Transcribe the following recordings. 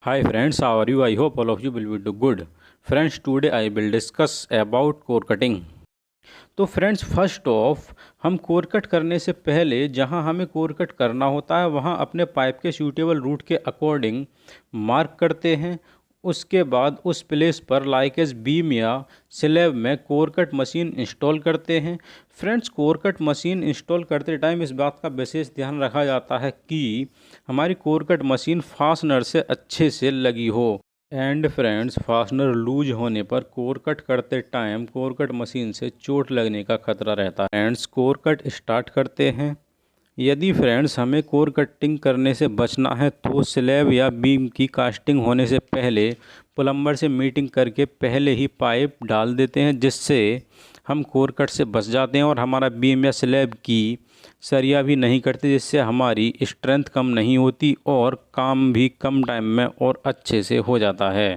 Hi friends, how are you? I hope all of you will be do good. Friends, today I will discuss about core cutting. तो friends first of हम core cut करने से पहले जहां हमें core cut करना होता है वहां अपने पाइप के सूटेबल रूट के अकॉर्डिंग मार्क करते हैं। उसके बाद उस प्लेस पर लाइक एज बीम या स्लैब में कोर कट मशीन इंस्टॉल करते हैं। Friends, core cut machine install करते टाइम इस बात का विशेष ध्यान रखा जाता है कि हमारी कोर कट मशीन फास्टनर से अच्छे से लगी हो। एंड फ्रेंड्स, फास्टनर लूज होने पर कोर कट करते टाइम कोर कट मशीन से चोट लगने का खतरा रहता है। फ्रेंड्स, कोर कट स्टार्ट करते हैं। यदि फ्रेंड्स हमें कोर कटिंग करने से बचना है तो स्लैब या बीम की कास्टिंग होने से पहले प्लम्बर से मीटिंग करके पहले ही पाइप डाल देते हैं, जिससे हम कोर कट से बच जाते हैं और हमारा बीम या स्लैब की सरिया भी नहीं कटती, जिससे हमारी स्ट्रेंथ कम नहीं होती और काम भी कम टाइम में और अच्छे से हो जाता है।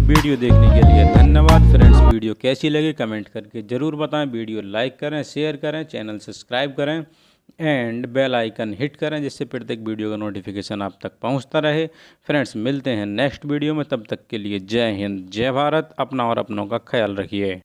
वीडियो देखने के लिए धन्यवाद फ्रेंड्स। वीडियो कैसी लगी कमेंट करके ज़रूर बताएं। वीडियो लाइक करें, शेयर करें, चैनल सब्सक्राइब करें एंड बेल आइकन हिट करें, जिससे प्रत्येक वीडियो का नोटिफिकेशन आप तक पहुंचता रहे। फ्रेंड्स, मिलते हैं नेक्स्ट वीडियो में, तब तक के लिए जय हिंद, जय भारत। अपना और अपनों का ख्याल रखिए।